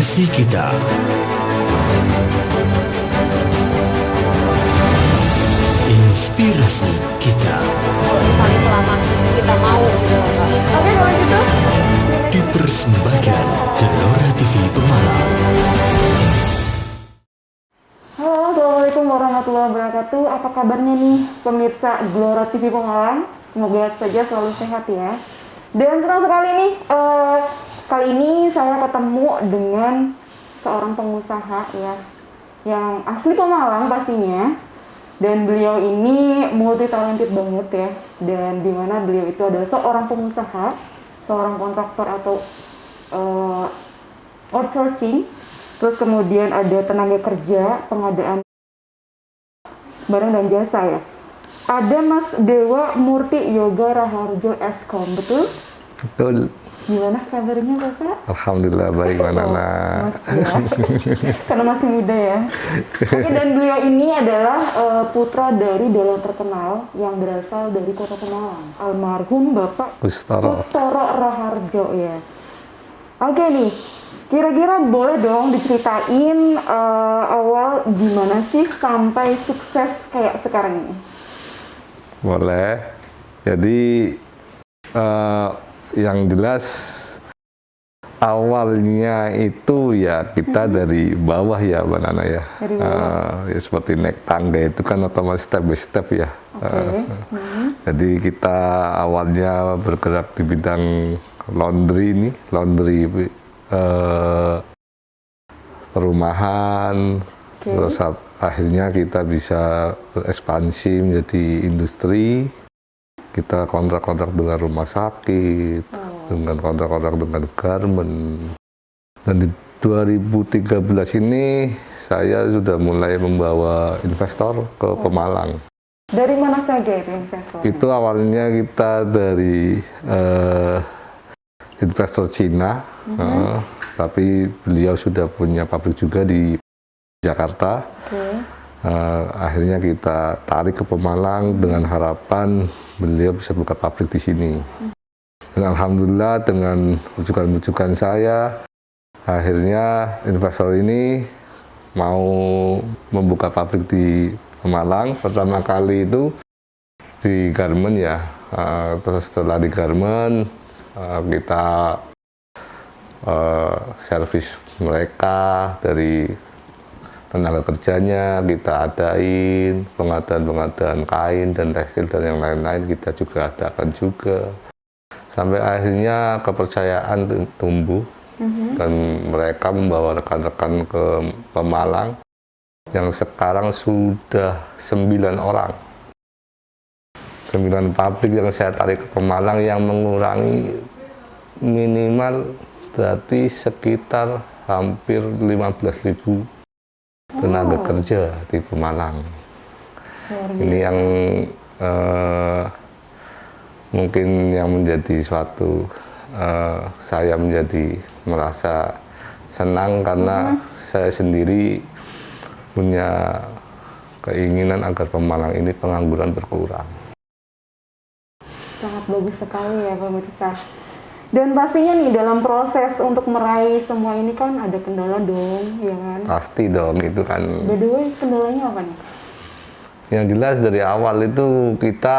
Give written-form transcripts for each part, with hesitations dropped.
Inspirasi kita. Inspirasi kita. Kalau misalnya selama kita mau gitu loh Pak. Oke kalau gitu. Dipersembahkan Gelora TV Pemalang. Halo, assalamualaikum warahmatullahi wabarakatuh. Apa kabarnya nih pemirsa Gelora TV Pemalang? Semoga saja selalu sehat ya. Dan senang sekali nih, kali ini saya ketemu dengan seorang pengusaha ya, yang asli Pemalang pastinya. Dan beliau ini multi talented banget ya. Dan dimana beliau itu adalah seorang pengusaha, seorang kontraktor atau outsourcing. Terus kemudian ada tenaga kerja, pengadaan barang dan jasa ya. Ada Mas Dewa Murti Yoga Raharjo Eskom, betul? Betul. Gimana kabarnya Bapak? Alhamdulillah baik, Mbak Nana. Mas ya. Karena masih muda ya. Oke, dan beliau ini adalah putra dari dalang terkenal yang berasal dari Kota Pemalang, almarhum Bapak Kustoro Raharjo ya. Oke nih, kira-kira boleh dong diceritain awal gimana sih sampai sukses kayak sekarang ini? boleh. Jadi yang jelas awalnya itu ya kita dari bawah ya, Mbak Nana ya. Dari bawah. Ya seperti naik tangga itu kan otomatis step by step ya. Oke. Jadi kita awalnya bergerak di bidang laundry perumahan. Oke. Terus akhirnya kita bisa berekspansi menjadi industri. Kita kontrak-kontrak dengan rumah sakit, dengan kontrak-kontrak dengan garment. Dan di 2013 ini saya sudah mulai membawa investor ke Pemalang. Dari mana saja itu investor? Itu awalnya kita dari investor Cina, tapi beliau sudah punya pabrik juga di Jakarta. Oke. Akhirnya kita tarik ke Pemalang dengan harapan beliau bisa buka pabrik di sini. Dan alhamdulillah dengan rujukan-rujukan saya, akhirnya investor ini mau membuka pabrik di Pemalang. Pertama kali itu di garment ya. Terus setelah di garment kita servis mereka dari tenaga kerjanya, kita adain pengadaan kain dan tekstil dan yang lain-lain kita juga adakan juga. Sampai akhirnya kepercayaan tumbuh dan mereka membawa rekan-rekan ke Pemalang yang sekarang sudah 9 orang. 9 pabrik yang saya tarik ke Pemalang yang mengurangi minimal berarti sekitar hampir 15.000 tenaga kerja di Pemalang. Ini yang mungkin yang menjadi suatu saya menjadi merasa senang karena saya sendiri punya keinginan agar Pemalang ini pengangguran berkurang. Sangat bagus sekali ya pemirsa. Dan pastinya nih dalam proses untuk meraih semua ini kan ada kendala dong, ya kan? Pasti dong, itu kan. By the way, kendalanya apa nih? Yang jelas dari awal itu kita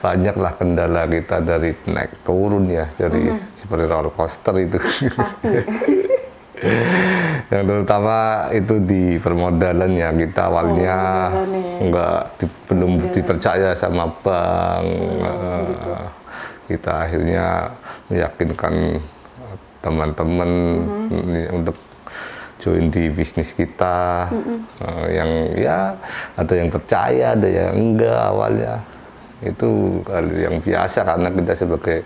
banyaklah kendala kita dari naik turun ya, dari seperti roller coaster itu. Pasti. Yang terutama itu di permodalan ya, kita awalnya belum dipercaya sama bank. Kita akhirnya meyakinkan teman-teman untuk join di bisnis kita. Yang ya ada yang percaya, ada yang enggak awalnya. Itu hal yang biasa karena kita sebagai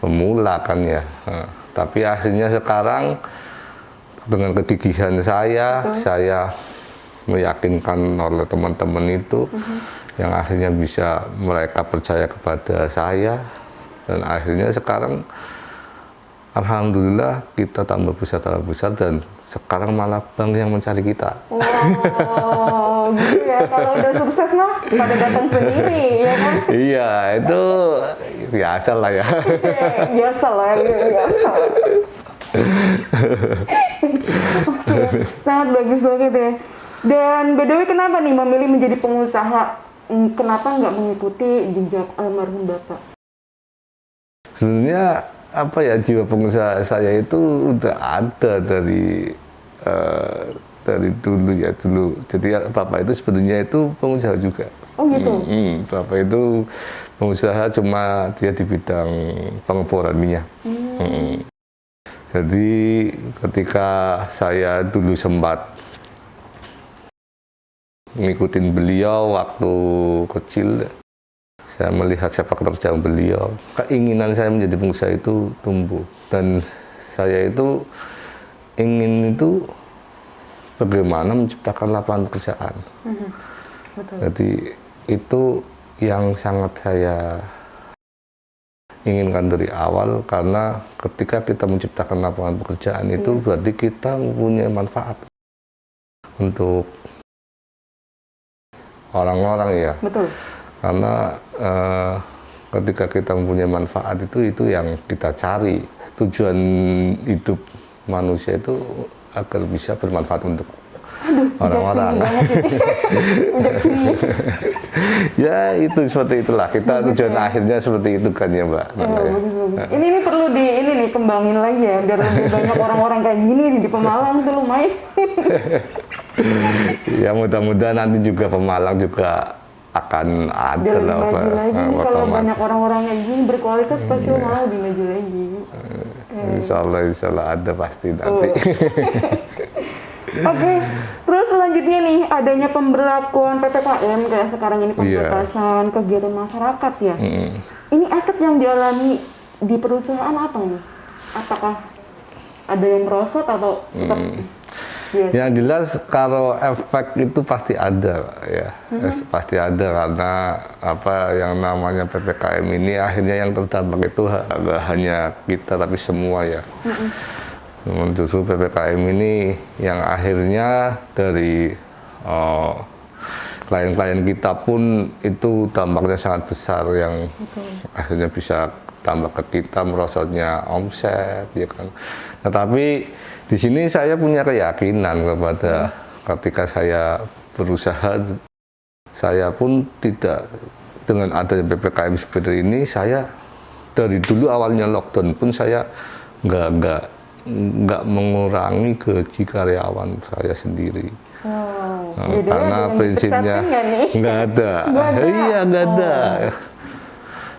pemula kan ya. Tapi akhirnya sekarang dengan kegigihan saya meyakinkan oleh teman-teman itu yang akhirnya bisa mereka percaya kepada saya. Dan akhirnya sekarang alhamdulillah kita tambah besar dan sekarang malah bank yang mencari kita. Wow, gitu ya. Kalau udah sukses mah pada datang sendiri, ya kan? Iya, itu biasa lah ya. Biasa lah, biasa. Oke, sangat bagus banget ya. Dan by the way, kenapa nih memilih menjadi pengusaha? Kenapa nggak mengikuti jejak almarhum Bapak? Sebenarnya apa ya, jiwa pengusaha saya itu udah ada dari dulu ya dulu. Jadi Bapak itu sebenarnya itu pengusaha juga. Oh gitu. Bapak itu pengusaha, cuma dia di bidang pengeboran minyak. Jadi ketika saya dulu sempat ngikutin beliau waktu kecil, saya melihat sepak terjang beliau, keinginan saya menjadi pengusaha itu tumbuh, dan saya itu ingin itu bagaimana menciptakan lapangan pekerjaan. Betul. Jadi itu yang sangat saya inginkan dari awal, karena ketika kita menciptakan lapangan pekerjaan itu berarti kita mempunyai manfaat untuk orang-orang ya. Betul. Karena ketika kita mempunyai manfaat itu yang kita cari. Tujuan hidup manusia itu agar bisa bermanfaat untuk orang-orang. Ya itu seperti itulah, kita tujuan akhirnya seperti itu kan ya Mbak. Oh, bagus. Ini perlu kembangin lagi ya, biar lebih banyak orang-orang kayak gini di Pemalang tuh lumayan. Ya mudah-mudahan nanti juga Pemalang juga akan ada lah Pak. Kalau banyak orang-orang kayak gini berkualitas, pasti Pemalang lebih maju lagi. Insya Allah ada pasti nanti. Oke, terus selanjutnya nih, adanya pemberlakuan PPKM kayak sekarang ini, pembatasan kegiatan masyarakat ya. Ini efek yang dialami di perusahaan apa nih? Apakah ada yang merosot atau tetap biasa? Yang jelas kalau efek itu pasti ada ya, pasti ada, karena apa yang namanya PPKM ini akhirnya yang terdampak itu nggak hanya kita tapi semua ya. Justru PPKM ini yang akhirnya dari klien-klien kita pun itu dampaknya sangat besar, yang akhirnya bisa tambah ke kita, merosotnya omset ya kan. Tetapi di sini saya punya keyakinan kepada ketika saya berusaha, saya pun tidak, dengan adanya PPKM seperti ini, saya dari dulu awalnya lockdown pun saya nggak mengurangi gaji karyawan saya sendiri. Karena prinsipnya nggak ada. Iya, nggak ada.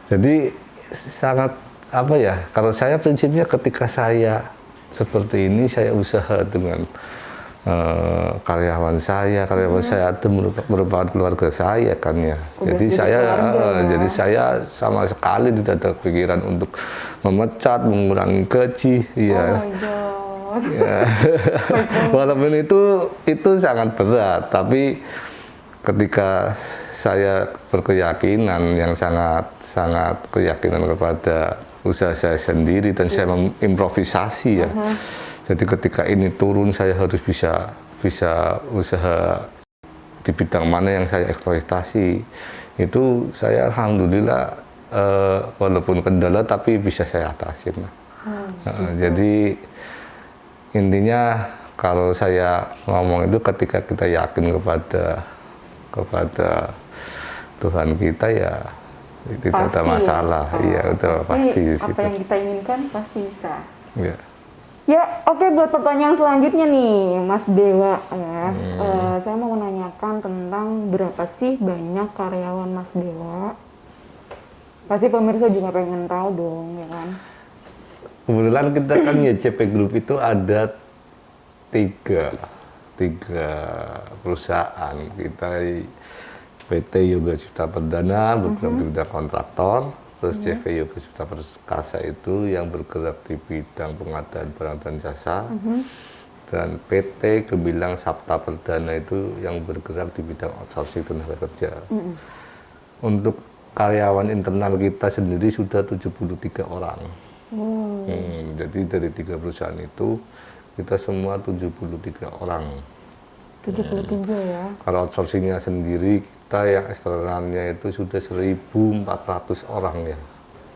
Jadi sangat apa ya, kalau saya prinsipnya ketika saya seperti ini, saya usaha dengan karyawan saya itu merupakan keluarga saya kan ya. Jadi saya sama sekali tidak ada pikiran untuk memecat, mengurangi gaji. Ya. Ya. Walaupun itu sangat berat, tapi ketika saya berkeyakinan yang sangat keyakinan kepada usaha saya sendiri, dan saya mengimprovisasi ya. Jadi ketika ini turun, saya harus bisa usaha di bidang mana yang saya eksploitasi. Itu saya alhamdulillah walaupun kendala tapi bisa saya atasin. Jadi intinya kalau saya ngomong itu, ketika kita yakin kepada Tuhan kita ya tidak ada masalah. Iya, betul, pasti di situ. Apa yang kita inginkan pasti bisa. Ya. Ya, oke, buat pertanyaan selanjutnya nih, Mas Dewa ya. Saya mau menanyakan tentang berapa sih banyak karyawan Mas Dewa? Pasti pemirsa juga pengen tahu dong, ya kan? Kebetulan kita kan YCP Group itu ada tiga perusahaan. Kita PT Yoga Cipta Perdana bergerak di bidang kontraktor, terus CV Yoga Cipta Perkasa itu yang bergerak di bidang pengadaan barang dan jasa, dan PT Gemilang Sabta Perdana itu yang bergerak di bidang outsourcing tenaga kerja. Untuk karyawan internal kita sendiri sudah 73 orang. Jadi dari 3 perusahaan itu kita semua 73 orang. 73 ya. Kalau outsourcingnya sendiri, kita yang eksternalnya itu sudah 1.400 orang ya.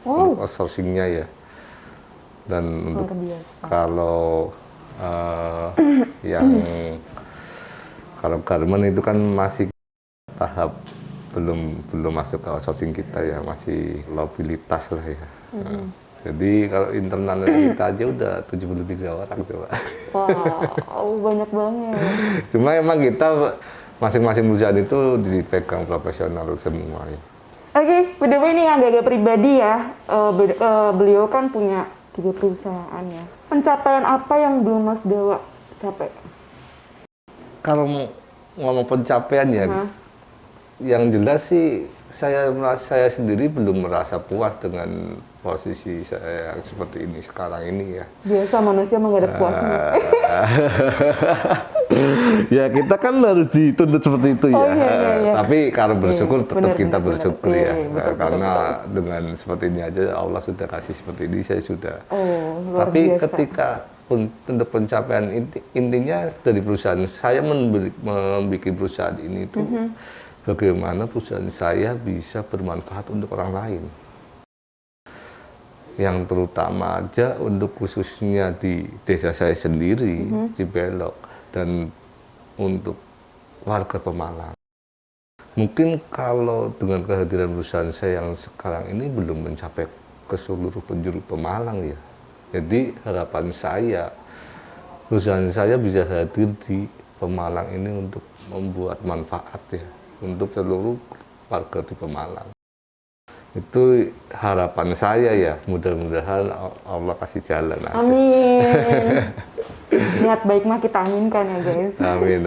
Untuk outsourcingnya ya. Dan untuk Luar biasa. kalau yang kalau garment itu kan masih tahap belum masuk ke outsourcing kita ya, masih mobilitas lah ya. Jadi kalau internalnya kita aja udah 73 orang coba. Wow, banyak banget. Cuma emang kita masing-masing perusahaan itu dipegang profesional semua ya. Oke, by the way ini agak-agak pribadi ya. Beliau kan punya 3 perusahaan ya. Pencapaian apa yang belum Mas Dewa capai? Kalau ngomong pencapaian ya, yang jelas sih saya sendiri belum merasa puas dengan posisi saya yang seperti ini sekarang ini ya. Biasa manusia menghadap puasnya. Ya kita kan harus dituntut seperti itu ya. Oh, iya. Tapi kalau bersyukur tetap benar, kita benar, bersyukur benar. ya. Iya, betul, Karena dengan seperti ini aja Allah sudah kasih seperti ini, saya sudah. Oh, luar Tapi biasa. ketika untuk pencapaian intinya dari perusahaan saya membuat perusahaan ini itu bagaimana perusahaan saya bisa bermanfaat untuk orang lain. Yang terutama aja untuk khususnya di desa saya sendiri, di Belok, dan untuk warga Pemalang. Mungkin kalau dengan kehadiran perusahaan saya yang sekarang ini belum mencapai ke seluruh penjuru Pemalang ya. Jadi harapan saya, perusahaan saya bisa hadir di Pemalang ini untuk membuat manfaat ya, untuk seluruh warga di Pemalang. Itu harapan saya ya, mudah-mudahan Allah kasih jalan aja. Amin. Niat baik mah kita aminkan ya guys. Amin.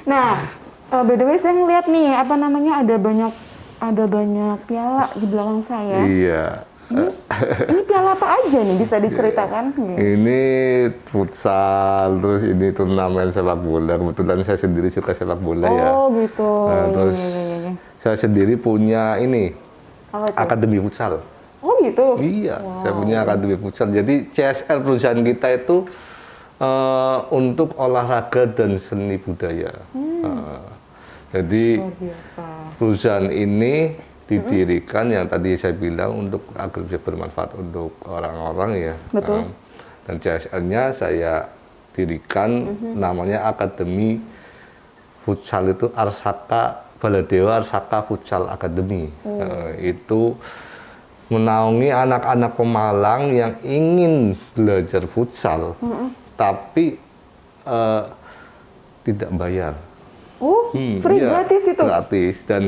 Nah, by the way saya ngeliat nih, apa namanya, ada banyak piala di belakang saya. Iya. Ini piala apa aja nih, bisa diceritakan? Ini futsal, terus ini turnamen sepak bola. Kebetulan saya sendiri suka sepak bola ya. Oh gitu. Nah, terus Iya. saya sendiri punya ini Apa tuh? akademi futsal. Oh gitu. Iya, saya punya akademi futsal. Jadi CSL perusahaan kita itu untuk olahraga dan seni budaya. Jadi Luar biasa. perusahaan ini didirikan yang tadi saya bilang untuk agar bisa bermanfaat untuk orang-orang ya. Betul. Dan CSL-nya saya dirikan namanya Akademi Futsal itu Arsaka Baladewa Arsaka Futsal Academy. Itu menaungi anak-anak Pemalang yang ingin belajar futsal, tapi tidak bayar. Oh, free Iya, gratis itu? gratis. Dan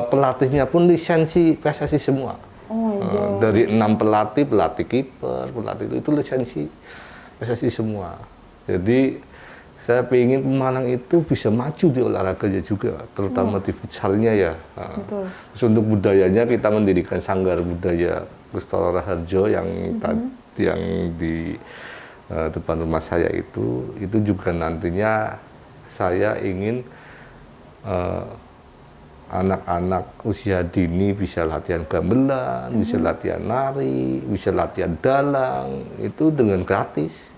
pelatihnya pun lisensi PSSI semua. Oh my God. Dari 6 pelatih kiper, pelatih itu lisensi PSSI semua. Jadi saya ingin Pemalang itu bisa maju di olahraganya juga, terutama di futsalnya ya. Betul. Terus untuk budayanya kita mendirikan Sanggar Budaya Kustoro Raharjo yang di depan rumah saya itu juga nantinya saya ingin anak-anak usia dini bisa latihan gamelan, bisa latihan nari, bisa latihan dalang, itu dengan gratis.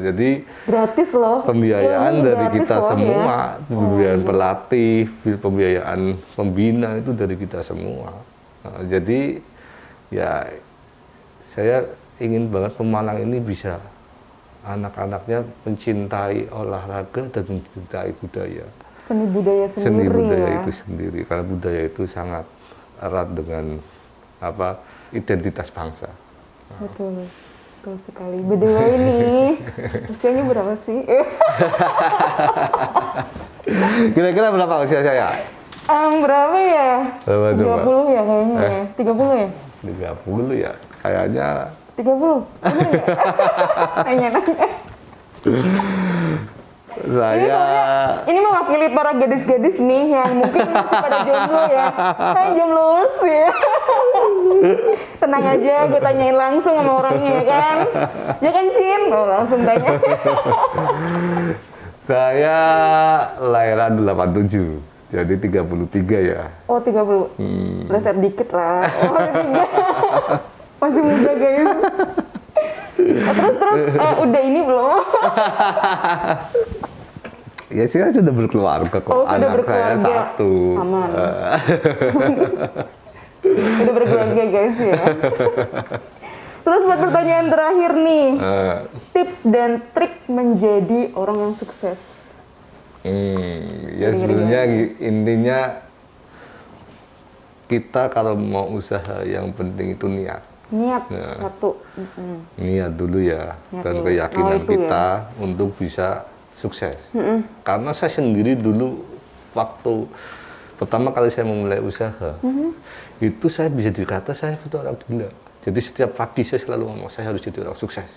Jadi Gratis loh. pembiayaan Ilmu dari gratis kita loh, semua, ya. pembiayaan pelatih, pembiayaan pembina itu dari kita semua. Jadi ya saya ingin banget Pemalang ini bisa anak-anaknya mencintai olahraga dan mencintai budaya. Seni budaya sendiri. Seni budaya ya. itu sendiri, karena budaya itu sangat erat dengan identitas bangsa. Betul sekali. By the way nih, usianya berapa sih? Kira-kira berapa usia saya? Berapa ya? Berapa coba? 30 ya kayaknya ya. 30 ya? 30 ya, kayaknya 30? Bener ya? Nanya-nanya. saya Ini mewakili para gadis-gadis nih yang mungkin masih pada jomblo ya. Hai jomblo ya. Tenang aja, gue tanyain langsung sama orangnya ya kan. Ya kan Cin? Oh, langsung tanya. Saya lahiran 87, jadi 33 ya. Oh 30? Leset dikit lah. Oh 3. Masih muda guys. Terus udah ini belum? Ya saya sudah berkeluarga kok. Oh, sudah Anak berkeluarga. saya 1. Aman. Udah berkeluarga guys ya. Terus buat pertanyaan terakhir nih, tips dan trik menjadi orang yang sukses. Ya sebenarnya intinya kita kalau mau usaha yang penting itu niat. Niat Ya. satu. Niat dulu ya, Niat dan dulu. keyakinan Oh, itu kita untuk bisa sukses. Karena saya sendiri dulu waktu pertama kali saya memulai usaha, itu saya bisa dikata saya itu orang gila. Jadi setiap pagi saya selalu ngomong saya harus jadi orang sukses.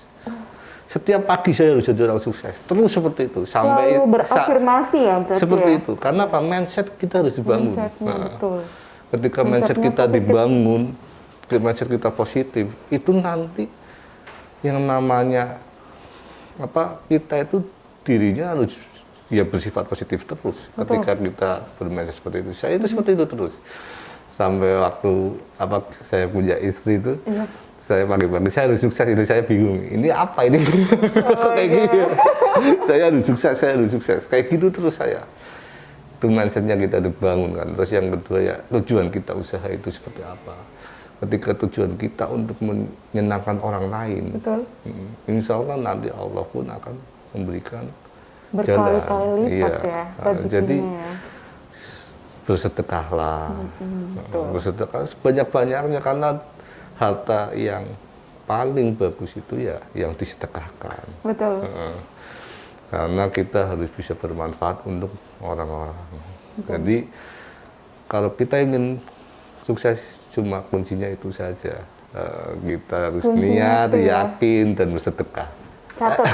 Setiap pagi saya harus jadi orang sukses. Terus seperti itu sampai Selalu berafirmasi ya berarti seperti ya? itu. Karena apa? Mindset kita harus dibangun. Mindsetnya, betul. Ketika mindset Mindsetnya kita positif. dibangun, mindset kita positif, itu nanti yang namanya apa? Kita itu dirinya harus ya bersifat positif terus. Betul. Ketika kita bermindset seperti itu, saya itu seperti itu terus. Sampai waktu apa saya punya istri itu, Iya. saya pagi-pagi saya harus sukses itu saya bingung. Ini apa ini? Kok kayak gitu? Saya harus sukses. Kayak gitu terus saya. Itu mindsetnya kita dibangun kan. Terus yang kedua ya tujuan kita usaha itu seperti apa. Ketika tujuan kita untuk menyenangkan orang lain, Betul. insya Allah nanti Allah pun akan memberikan Berkali-kali lipat Iya. ya Jadi rezekinya ya. bersedekahlah, betul. bersedekah sebanyak-banyaknya karena harta yang paling bagus itu ya yang disedekahkan. Betul. Karena kita harus bisa bermanfaat untuk orang-orang. Jadi kalau kita ingin sukses cuma kuncinya itu saja. Kita harus Kuncinya niat, itu ya. yakin dan bersedekah. Catat.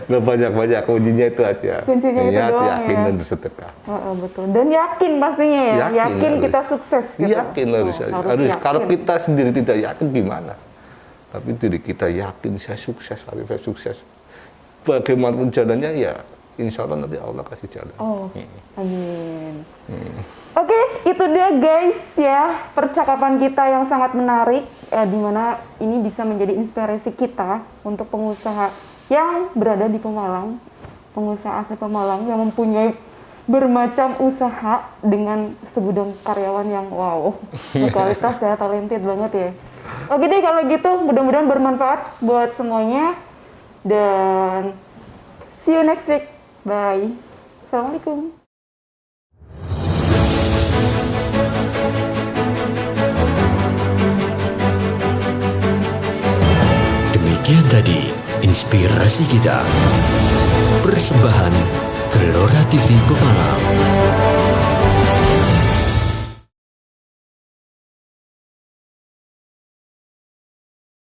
Nggak banyak-banyak, kuncinya itu aja. Kuncinya itu niat, doang yakin ya. dan bersedekah. Betul. Dan yakin pastinya ya. Yakin harus. kita sukses. Gitu. Yakin harus. Yakin. Kalau kita sendiri tidak yakin gimana? Tapi diri kita yakin saya sukses, saya sukses. Bagaimanapun jalannya ya, insya Allah nanti Allah kasih jalan. Oh, amin. Oke, itu dia guys ya percakapan kita yang sangat menarik, di mana ini bisa menjadi inspirasi kita untuk pengusaha yang berada di Pemalang, pengusaha asli Pemalang yang mempunyai bermacam usaha dengan segudang karyawan yang wow, berkualitas ya, talented banget ya. Oke deh kalau gitu, mudah-mudahan bermanfaat buat semuanya dan see you next week. Bye. Assalamualaikum. Demikian tadi inspirasi kita. Persembahan Gelora TV Pemalang.